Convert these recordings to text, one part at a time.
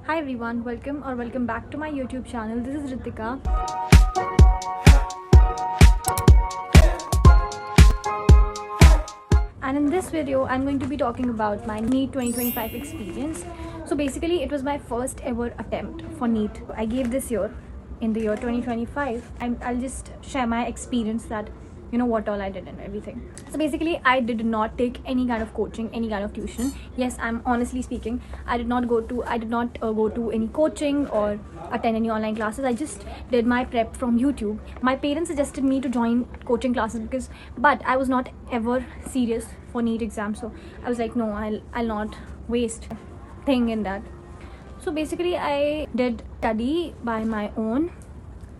Hi everyone, welcome back to my YouTube channel. This is Ritika. And in this video, I'm going to be talking about my NEET 2025 experience. So basically, it was my first ever attempt for NEET. I gave this year, in the year 2025. I'll just share my experience that what all I did and everything. So basically, I did not take any kind of coaching, any kind of tuition. Yes, I'm honestly speaking, I did not go to any coaching or attend any online classes. I just did my prep from YouTube. My parents suggested me to join coaching classes but I was not ever serious for NEET exam. So I was like, no, I'll not waste thing in that. So basically, I did study by my own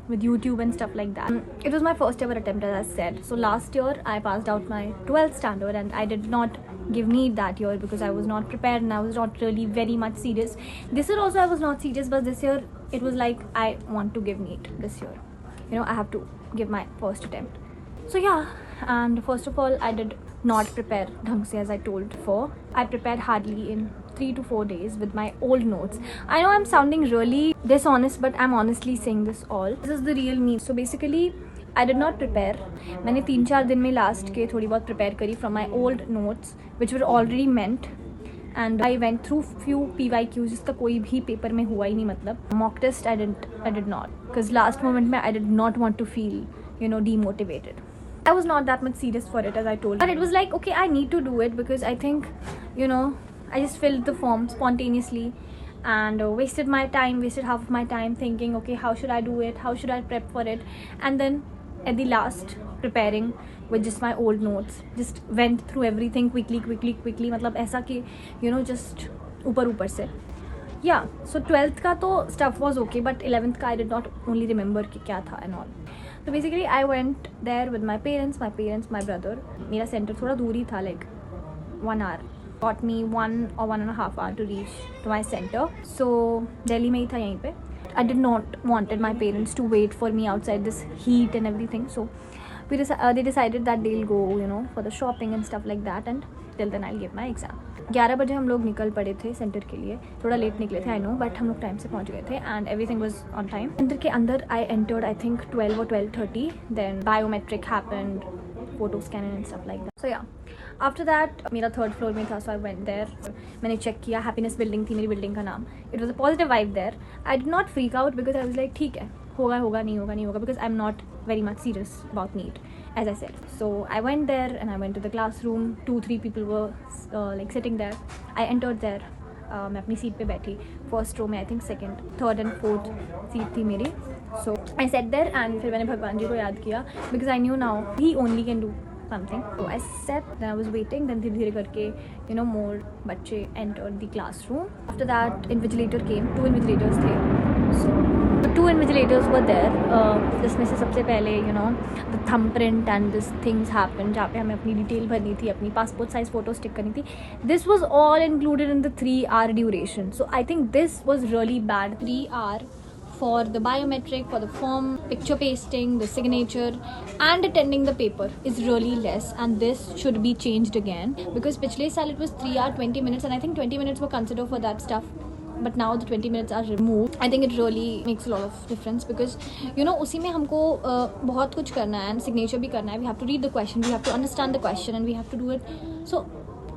with YouTube and stuff like that. It was my first ever attempt, as I said. So last year I passed out my 12th standard and I did not give NEET that year because I was not prepared and I was not really very much serious. This year also I was not serious, but this year it was like I want to give NEET this year. I have to give my first attempt. So yeah, and first of all, I did not prepare dhang se, as I told before. I prepared hardly in 3 to 4 days with my old notes. I know I'm sounding really dishonest, but I'm honestly saying this all. This is the real me. So basically, I did not prepare. मैंने 3-4 दिन में last के थोड़ी बहुत prepare करी from my old notes, which were already meant. And I went through few PYQs जिसका कोई भी पेपर में हुआ ही नहीं. मतलब mock test I did not, because last moment में I did not want to feel demotivated. I was not that much serious for it, as I told you. But it was like, okay, I need to do it because I think, I just filled the form spontaneously and wasted half of my time thinking, okay, how should I do it? How should I prep for it? And then at the last, preparing with just my old notes, just went through everything quickly. मतलब ऐसा कि, just ऊपर से. Yeah, so 12th का तो stuff was okay, but 11th का I did not only remember कि क्या था and all. So basically, I went there with my parents, my brother. मेरा center थोड़ा दूर ही था, like 1 hour. Got me 1 or 1.5 hours to reach to my center. So Delhi में ही था यहीं पे. I did not wanted my parents to wait for me outside this heat and everything. So they decided that they'll go, for the shopping and stuff like that. And till then I'll give my exam. 11 बजे हम लोग निकल पड़े थे centre के लिए. थोड़ा late निकले थे, आई नो, बट हम लोग टाइम से पहुंच गए थे and everything was on time. Centre के अंदर I entered I think 12 or 12:30. Then biometric happened, photo scanning and stuff like that. So yeah, after that मेरा 3rd फ्लोर में था, सो आई वेंट देयर. मैंने चेक किया, happiness building थी मेरी building का नाम. It was a positive vibe there. I did not freak out because I was like, ठीक है, होगा नहीं होगा, because I am not very much serious about NEET, as I said. So I went there and I went to the classroom. 2-3 people were like sitting there. I entered there. मैं अपनी seat पे बैठी, first row में. I think 2nd, 3rd and 4th seat थी मेरी. सो आई set there and फिर मैंने भगवान जी को याद किया because I knew now he only can do something. So I sat, then I was waiting, then धीरे करके more बच्चे entered the classroom. After that, invigilator came. 2 invigilators थे. So the 2 invigilators were there. जिसमें से सबसे पहले the thumbprint and this things happened जहाँ पे हमें अपनी डिटेल भरनी थी, अपनी पासपोर्ट साइज फोटो स्टिक करनी थी. This was all included in the 3-hour duration. So I think this was really bad. 3 hour for the biometric, for the form, picture pasting, the signature and attending the paper is really less, and this should be changed again because पिछले साल it was 3 hour 20 minutes and I think 20 minutes were considered for that stuff, but now the 20 minutes are removed. I think it really makes a lot of difference because उसी में हमको बहुत कुछ करना है and signature भी करना है. We have to read the question, we have to understand the question and we have to do it. So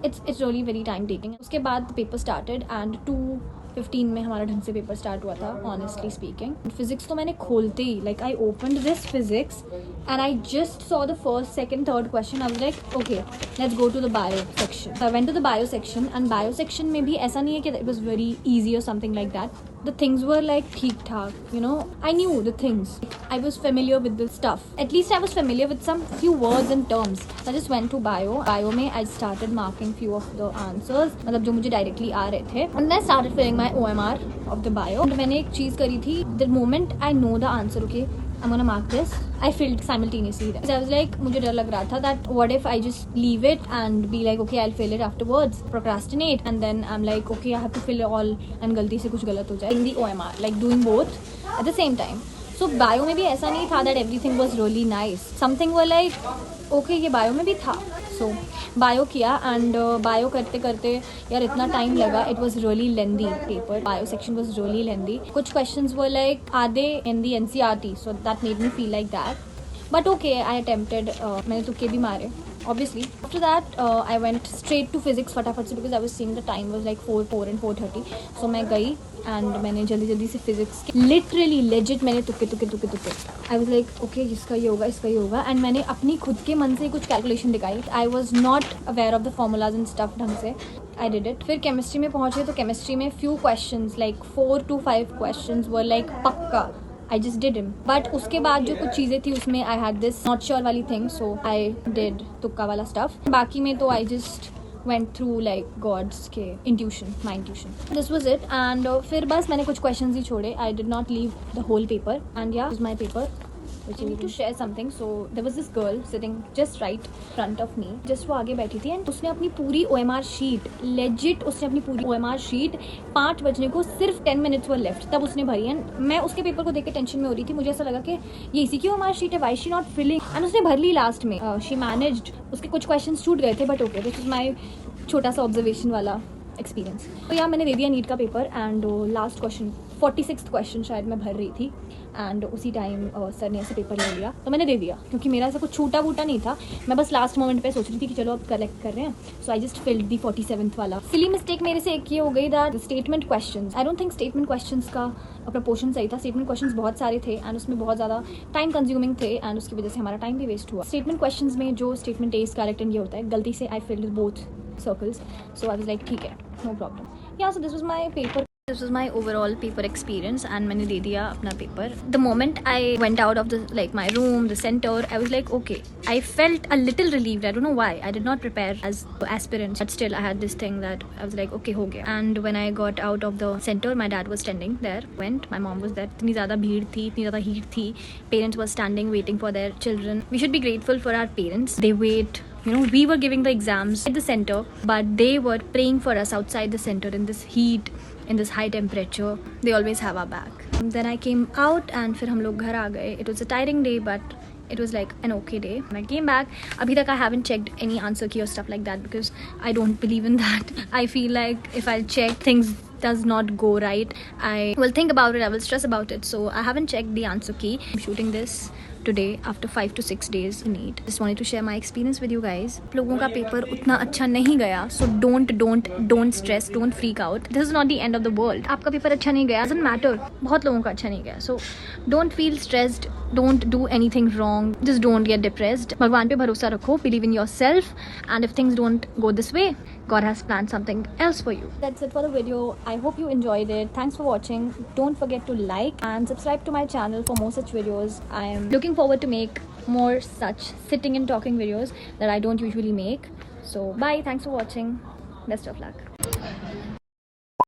it's really very time taking. उसके बाद the paper started and 2:15 में हमारा ढंग से पेपर स्टार्ट हुआ था. ऑनेस्टली स्पीकिंग, फिजिक्स तो मैंने खोलते ही, like I opened this physics and I just saw the first, second, third question. I was like, okay, let's go to the bio section. I went to the bio section and bio section में भी ऐसा नहीं है कि it was very easy और something like that. The things were like ठीक ठाक, I knew the things. I was familiar with the stuff. At least I was familiar with some few words and terms. I just went to bio. Bio में I started marking few of the answers, मतलब जो मुझे directly आ रहे थे. And then I started filling my OMR of the bio. And मैंने एक चीज़ करी थी. The moment I know the answer, okay, I'm gonna mark this. I filled simultaneously. So I was like, मुझे डर लग रहा था that what if I just leave it and be like, okay, I'll fill it afterwards, procrastinate, and then I'm like, okay, I have to fill it all and गलती से कुछ गलत हो जाए. In the OMR, like doing both at the same time. So bio में भी ऐसा नहीं था that everything was really nice. Something were like, okay, ये bio में भी था. सो बायो किया एंड बायो करते करते यार इतना टाइम लगा. It was really lengthy paper. Bio section was really lengthy. कुछ questions were like are they in the NCERT, so that made me feel like that. But okay, I attempted. मैंने तुक्के भी मारे obviously. After that I went straight to physics फटाफट से, because I was seeing the time was like 4 and 4:30. so मैं गई and मैंने जल्दी जल्दी से physics literally legit मैंने तुक्के I was like okay इसका ये होगा, इसका ये होगा. and मैंने अपनी खुद के मन से कुछ calculation दिखाई. I was not aware of the formulas and stuff ढंग से. I did it. फिर chemistry में पहुँचे तो chemistry में few questions like 4 to 5 questions were like पक्का. I just did him. But उसके बाद जो कुछ चीज़ें थी उसमें I had this not sure वाली thing, so I did तुक्का वाला stuff. बाकी में तो I just went through like God's के intuition, my intuition. This was it. And फिर बस मैंने कुछ questions ही छोड़े. I did not leave the whole paper. And yeah, this is my paper. which I need to share something. So there was this girl sitting just right front of me. Just वो आगे बैठी थी and उसने अपनी पूरी OMR sheet, legit उसने अपनी पूरी OMR sheet 5 बजने को सिर्फ 10 minutes were left तब उसने भरी. एंड मैं उसके पेपर को देख के टेंशन में हो रही थी. मुझे ऐसा लगा कि ये इसी की OMR sheet है, why she not filling. And उसने भर ली लास्ट में. she managed. उसके कुछ क्वेश्चन छूट गए थे but okay, this is my छोटा सा ऑब्जर्वेशन वाला एक्सपीरियंस. तो यहाँ मैंने दे दिया नीट का paper and last question 46th question शायद मैं भर रही थी एंड उसी टाइम सर ने ऐसे पेपर ले लिया तो मैंने दे दिया क्योंकि मेरा ऐसा कुछ छूटा वूटा नहीं था. मैं बस लास्ट मोमेंट पे सोच रही थी कि चलो अब कलेक्ट कर रहे हैं. सो I just field the 47th वाला. सिली मिस्टेक मेरे से एक ये हो गई that statement questions, I don't think statement questions का प्रपोर्शन सही था. स्टेटमेंट क्वेश्चंस बहुत सारे थे एंड उसमें बहुत ज़्यादा टाइम कंज्यूमिंग थे एंड उसकी वजह से हमारा टाइम भी वेस्ट हुआ. स्टेटमेंट क्वेश्चंस में जो स्टेटमेंट इज करेक्ट एंड ये होता है, गलती से I filled both circles. So I was like ठीक है, no problem. Yeah, so this was my paper. This was my overall paper experience and मैंने दे दिया अपना paper. The moment I went out of the my room, the center, I was like okay. I felt a little relieved. I don't know why. I did not prepare as aspirants, but still I had this thing that I was like okay हो गया. And when I got out of the center, my dad was standing there. Went. My mom was there. इतनी ज़्यादा भीड़ थी, इतनी ज़्यादा heat थी. Parents were standing waiting for their children. We should be grateful for our parents. They wait. We were giving the exams at the center, but they were praying for us outside the center in this heat, in this high temperature. They always have our back. Then I came out and फिर हम लोग घर आ गए. It was a tiring day, but it was like an okay day. When I came back, abhi tak I haven't checked any answer key or stuff like that because I don't believe in that. I feel like if I'll check things does not go right, I will think about it, I will stress about it. So I haven't checked the answer key. I'm shooting this today after 5 to 6 days need. Just wanted to share my experience with you guys. लोगों का paper उतना अच्छा नहीं गया, so don't stress, don't freak out. This is not the end of the world. आपका paper अच्छा नहीं गया doesn't matter. बहुत लोगों का अच्छा नहीं गया, so don't feel stressed, don't do anything wrong, just don't get depressed. भगवान पे भरोसा रखो, believe in yourself, and if things don't go this way, God has planned something else for you. That's it for the video. I hope you enjoyed it. Thanks for watching. Don't forget to like and subscribe to my channel for more such videos. I am looking forward to make more such sitting and talking videos that I don't usually make. So bye. Thanks for watching. Best of luck.